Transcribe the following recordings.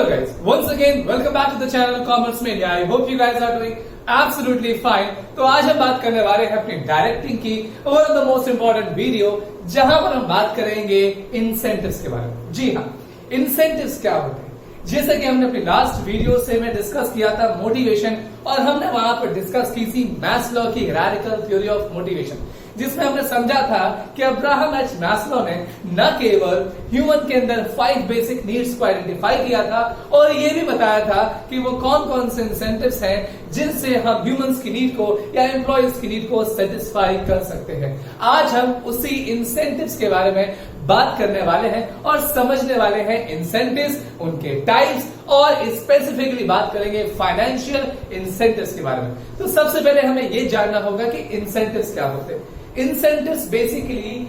Hello guys, once again welcome back to the channel Commerce Media. I hope you guys are doing absolutely fine. तो आज हम बात करने वाले हैं अपनी डायरेक्टिंग की one of the most important video, जहां पर हम बात करेंगे इंसेंटिव्स के बारे में। जी हाँ, इंसेंटिव्स क्या होते हैं? जैसे कि हमने अपनी लास्ट वीडियो से मैं डिस्कस किया था मोटिवेशन, और हमने वहां पर डिस्कस की थी मैस्लो की हायरार्किकल थ्योरी ऑफ मोटिवेशन, जिसमें हमने समझा था कि अब्राहम एच मैस्लो ने न केवल ह्यूमन के अंदर 5 बेसिक नीड्स को आइडेंटिफाई किया था, और ये भी बताया था कि वो कौन कौन से इंसेंटिव्स हैं जिनसे हम ह्यूमंस की नीड को या एम्प्लॉयज की नीड को सेटिस्फाई कर सकते हैं। आज हम उसी इंसेंटिव्स के बारे में बात करने वाले हैं और समझने वाले हैं इंसेंटिव्स, उनके टाइप्स, और स्पेसिफिकली बात करेंगे फाइनेंशियल इंसेंटिव्स के बारे में। तो सबसे पहले हमें यह जानना होगा कि इंसेंटिव्स क्या होते हैं। इंसेंटिव्स बेसिकली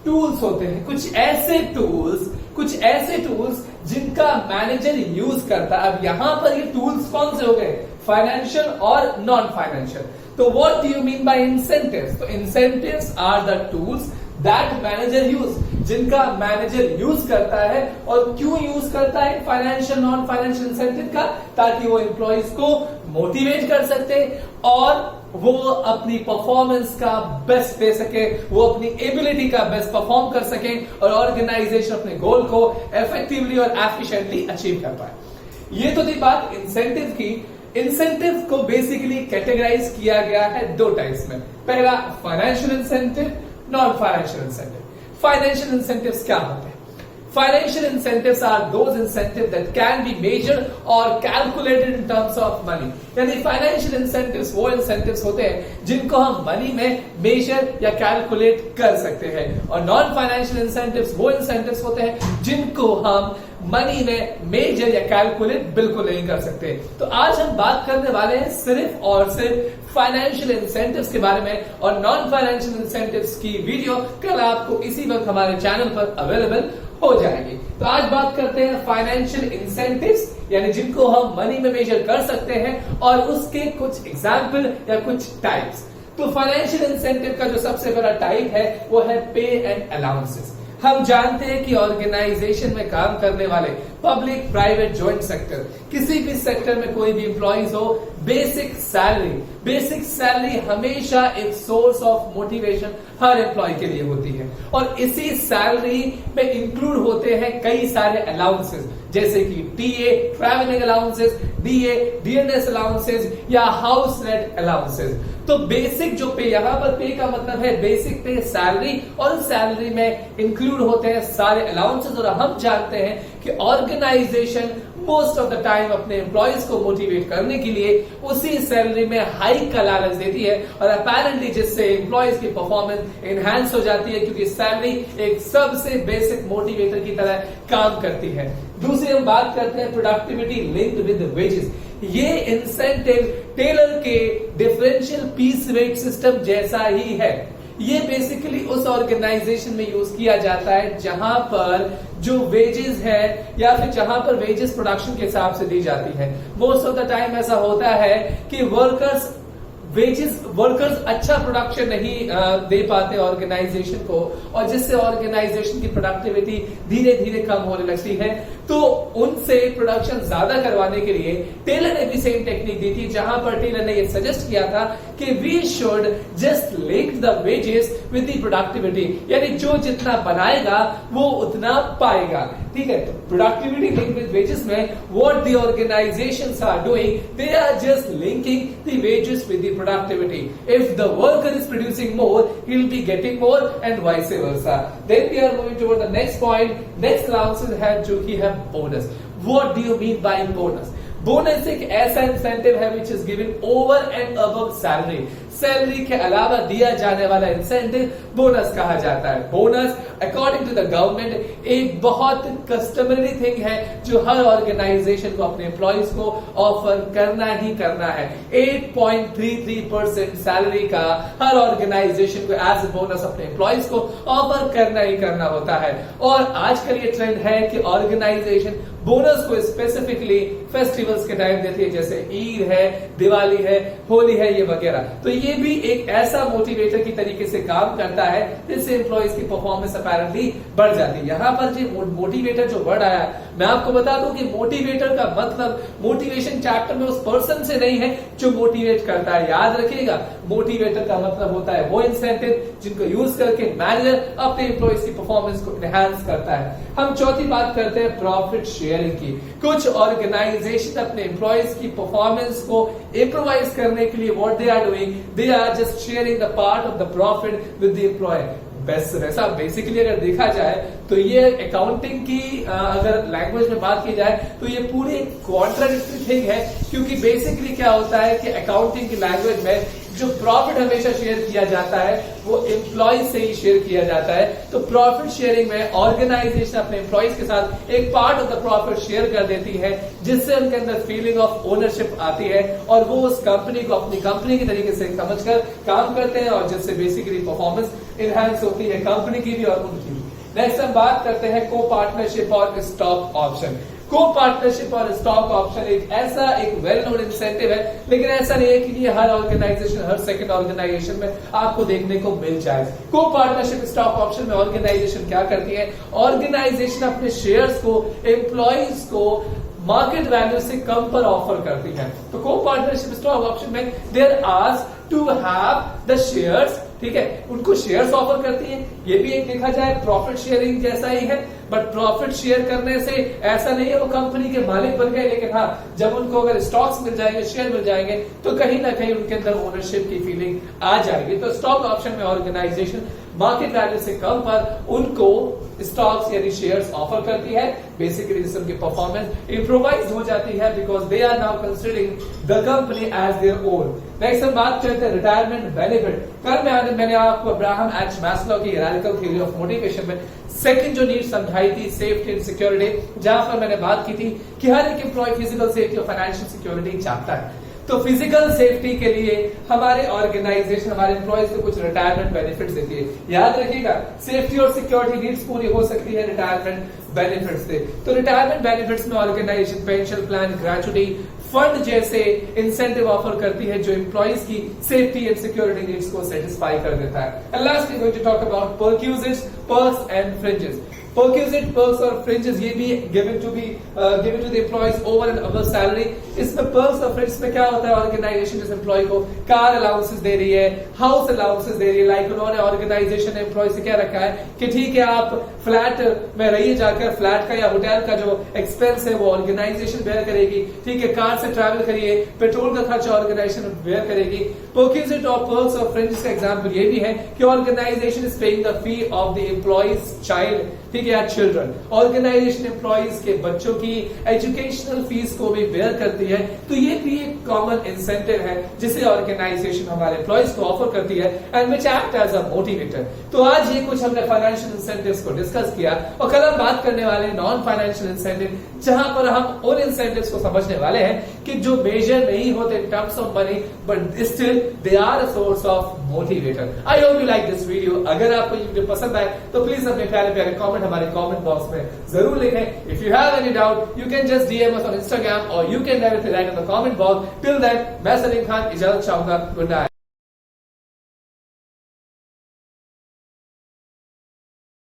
टूल्स होते हैं, कुछ ऐसे टूल्स जिनका मैनेजर यूज करता है। अब यहां पर ये टूल्स कौन से हो गए? फाइनेंशियल और नॉन फाइनेंशियल। तो what do you mean by incentives? तो incentives are the tools that manager use, जिनका मैनेजर यूज करता है। और क्यों यूज करता है फाइनेंशियल नॉन फाइनेंशियल इंसेंटिव का? ताकि वो एम्प्लॉइज को मोटिवेट कर सके और वो अपनी परफॉर्मेंस का बेस्ट दे सके, वो अपनी एबिलिटी का बेस्ट परफॉर्म कर सके, और ऑर्गेनाइजेशन अपने गोल को इफेक्टिवली और एफिशिएंटली अचीव कर पाए। ये तो थी बात इंसेंटिव की। इंसेंटिव को बेसिकली कैटेगराइज किया गया है 2 टाइप्स में। पहला financial incentive, non financial incentive. Financial incentives क्या होते हैं? Financial incentives are those incentives that can be measured or calculated in terms of money. यानी फाइनेंशियल इंसेंटिव्स वो इंसेंटिव्स होते हैं जिनको हम मनी में मेजर या कैलकुलेट कर सकते हैं, और नॉन फाइनेंशियल इंसेंटिव्स वो इंसेंटिव्स होते हैं जिनको हम मनी में मेजर या कैलकुलेट बिल्कुल नहीं कर सकते। तो आज हम बात करने वाले हैं सिर्फ और सिर्फ फाइनेंशियल इंसेंटिव्स के बारे में, और नॉन फाइनेंशियल इंसेंटिव्स की वीडियो कल आपको इसी वक्त हमारे चैनल पर अवेलेबल हो जाएगी। तो आज बात करते हैं फाइनेंशियल इंसेंटिव्स, यानी जिनको हम मनी में मेजर कर सकते हैं, और उसके कुछ एग्जाम्पल या कुछ टाइप्स। तो फाइनेंशियल इंसेंटिव का जो सबसे बड़ा टाइप है वो है पे एंड अलाउंसेस। हम जानते हैं कि ऑर्गेनाइजेशन में काम करने वाले पब्लिक, प्राइवेट, जॉइंट सेक्टर, किसी भी सेक्टर में कोई भी एम्प्लॉइज हो, बेसिक सैलरी हमेशा एक सोर्स ऑफ मोटिवेशन हर एम्प्लॉय के लिए होती है। और इसी सैलरी में इंक्लूड होते हैं कई सारे अलाउंसेस, जैसे कि TA, travelling allowances, DA, DNS allowances या हाउस रेंट अलाउंसेस। तो बेसिक जो पे, यहां पर पे का मतलब है बेसिक पे सैलरी, और सैलरी में इंक्लूड होते हैं सारे अलाउंसेस। और हम जानते हैं कि organisation most of the time अपने एम्प्लॉइज को मोटिवेट करने के लिए उसी सैलरी में हाइक का लालच देती है, और अपेरेंटली जिससे एम्प्लॉइज की परफॉर्मेंस एनहांस हो जाती है, क्योंकि सैलरी एक सबसे बेसिक मोटिवेटर की तरह काम करती है। दूसरी हम बात करते हैं प्रोडक्टिविटी लिंक्ड विद वेजेस। ये इंसेंटिव टेलर के डिफरेंशियल पीस रेट सिस्टम जैसा ही है। ये बेसिकली उस ऑर्गेनाइजेशन में यूज किया जाता है जहां पर जो वेजेस है, या फिर जहां पर वेजेस प्रोडक्शन के हिसाब से दी जाती है। मोस्ट ऑफ द टाइम ऐसा होता है कि वर्कर्स अच्छा प्रोडक्शन नहीं दे पाते ऑर्गेनाइजेशन को, और जिससे ऑर्गेनाइजेशन की प्रोडक्टिविटी धीरे धीरे कम होने लगती है। तो उनसे प्रोडक्शन ज्यादा करवाने के लिए टेलर ने भी सेम टेक्निक दी थी, जहां पर टेलर ने ये सजेस्ट किया था कि we should just link the wages with the productivity, यानी जो जितना बनाएगा वो उतना पाएगा। ठीक है, तो प्रोडक्टिविटी लिंक विद वेजेस में what the organisations are doing, they are just linking the wages with the productivity. If the worker is producing more, he will be getting more, and vice versa. Then we are moving toward the next point. Next allowances है जो कि है bonus. What do you mean by bonus? Bonus एक ऐसा incentive है which is given over and above salary. Salary के अलावा दिया जाने वाला इंसेंटिव बोनस कहा जाता है। Bonus according to the government एक बहुत कस्टमरी थिंग है जो हर ऑर्गेनाइजेशन को अपने एम्प्लॉइज को ऑफर करना ही करना है। 8.33% सैलरी का हर ऑर्गेनाइजेशन को एज ए बोनस अपने एम्प्लॉइज को ऑफर करना ही करना होता है। और आजकल ये ट्रेंड है कि ऑर्गेनाइजेशन बोनस को स्पेसिफिकली फेस्टिवल्स के टाइम देती है, जैसे ईद है, दिवाली है, होली है, ये वगैरह। तो ये भी एक ऐसा मोटिवेटर की तरीके से काम करता है जिससे एम्प्लॉइज की परफॉर्मेंस अपैरेंटली बढ़ जाती है। यहाँ पर जो मोटिवेटर जो वर्ड आया, मैं आपको बता दूं कि मोटिवेटर का मतलब मोटिवेशन चैप्टर में उस पर्सन से नहीं है जो मोटिवेट करता है। याद रखिएगा, मोटिवेटर का मतलब होता है वो इंसेंटिव जिनको यूज करके मैनेजर अपने एम्प्लॉइज की परफॉर्मेंस को एनहांस करता है। हम चौथी बात करते हैं प्रॉफिट शेयरिंग की। कुछ ऑर्गेनाइजेशन अपने एम्प्लॉइज की परफॉर्मेंस को इम्प्रोवाइज करने के लिए what they are doing, they are just sharing the part of the profit with the employee. वैसा बेसिकली अगर देखा जाए तो ये अकाउंटिंग की अगर लैंग्वेज में बात की जाए तो ये पूरी कॉन्ट्राडिक्टरी थिंग है, क्योंकि बेसिकली क्या होता है कि अकाउंटिंग की लैंग्वेज में जो प्रॉफिट हमेशा शेयर किया जाता है वो एम्प्लॉय से ही शेयर किया जाता है। तो प्रॉफिट शेयरिंग में ऑर्गेनाइजेशन अपने एम्प्लॉयज के साथ एक part of the profit share कर देती है, जिससे उनके अंदर फीलिंग ऑफ ओनरशिप आती है और वो उस कंपनी को अपनी कंपनी की तरीके से समझकर काम करते हैं, और जिससे बेसिकली परफॉर्मेंस इनहैंस होती है कंपनी की भी और उनकी भी। नेक्स्ट हम बात करते हैं को पार्टनरशिप और स्टॉक ऑप्शन। को पार्टनरशिप और स्टॉक ऑप्शन एक वेल नोन इंसेंटिव है, लेकिन ऐसा नहीं है कि ये हर ऑर्गेनाइजेशन, हर सेकंड ऑर्गेनाइजेशन में आपको देखने को मिल जाए। को पार्टनरशिप स्टॉक ऑप्शन में ऑर्गेनाइजेशन क्या करती है, ऑर्गेनाइजेशन अपने शेयर्स को एम्प्लॉइज को मार्केट वैल्यू से कम पर ऑफर करती है। तो को पार्टनरशिप स्टॉक ऑप्शन में they are asked to have the shares, ठीक है, उनको शेयर्स ऑफर करती है। ये भी एक देखा जाए प्रॉफिट शेयरिंग जैसा ही है, बट प्रॉफिट शेयर करने से ऐसा नहीं है वो कंपनी के मालिक बन गए, लेकिन हाँ, जब उनको अगर स्टॉक्स मिल जाएंगे, शेयर मिल जाएंगे, तो कहीं ना कहीं उनके अंदर ओनरशिप की फीलिंग आ जाएगी। तो स्टॉक ऑप्शन में ऑर्गेनाइजेशन मार्केट वैल्यू से कम पर उनको स्टॉक्स यानी शेयर्स ऑफर करती है, बेसिकली जिससे उनकी परफॉर्मेंस इम्प्रोवाइज हो जाती है, because they are now considering the company as their own. Next हम बात करते हैं रिटायरमेंट बेनिफिट। कल मैंने आपको अब्राहम एच मैस्लो की हिरार्चिकल थ्योरी ऑफ मोटिवेशन में सेकंड जो नीड समझाई थी, सेफ्टी एंड सिक्योरिटी, जहां पर मैंने बात की थी कि हर एक एम्प्लॉय फिजिकल सेफ्टी और फाइनेंशियल सिक्योरिटी चाहता है। तो फिजिकल सेफ्टी के लिए हमारे ऑर्गेनाइजेशन हमारे एम्प्लॉयज को कुछ रिटायरमेंट बेनिफिट्स देती है। याद रखिएगा, सेफ्टी और सिक्योरिटी नीड्स पूरी हो सकती है रिटायरमेंट बेनिफिट्स से। तो रिटायरमेंट बेनिफिट्स में organisation pension plan, gratuity, fund जैसे इंसेंटिव ऑफर करती है जो एम्प्लॉयज की सेफ्टी एंड सिक्योरिटी नीड्स को सेटिस्फाई कर देता है। And last we going to talk about perquisites, perks and fringes. Perquisite, perks और fringes ये भी given to the employees over and above salary। इसमें perks और fringes में क्या होता है, ऑर्गेनाइजेशन जिस एम्प्लॉय को कार अलाउंसेस दे रही है, हाउस अलाउंसेस दे रही है, लाइक उन्होंने ऑर्गेनाइजेशन ने एम्प्लॉय से क्या रखा है कि ठीक है आप फ्लैट में रहिए जाकर, फ्लैट का या होटल का जो एक्सपेंस है वो ऑर्गेनाइजेशन बेयर करेगी, ठीक है, कार से ट्रैवल करिए, पेट्रोल का खर्चा ऑर्गेनाइजेशन बेयर करेगी। Perquisite और perks और fringes का एग्जाम्पल ये भी है कि organisation is paying the fee of the employees child, ठीक है, चिल्ड्रन। ऑर्गेनाइजेशन एम्प्लॉइज के बच्चों की एजुकेशनल फीस को भी बेयर करती है। तो ये भी एक कॉमन इंसेंटिव है जिसे ऑर्गेनाइजेशन हमारे एम्प्लॉइज को ऑफर करती है and which act as a motivator. तो आज ये कुछ हमने फाइनेंशियल इंसेंटिव्स को डिस्कस किया, और कल हम बात करने वाले हैं नॉन फाइनेंशियल इंसेंटिव, जहां पर हम उन इंसेंटिव्स को समझने वाले हैं कि जो मेजर नहीं होते in terms of money, but still they are a source of motivator. I hope you like this video. अगर आपको ये वीडियो पसंद आए तो प्लीज अपने प्यारे प्यारे कमेंट हमारे कमेंट बॉक्स में जरूर लिखें। If you have any doubt you can just DM us on Instagram और you can directly write in the comment box. Till then मैं सलीम खान इजाजत चाहूंगा। Good night.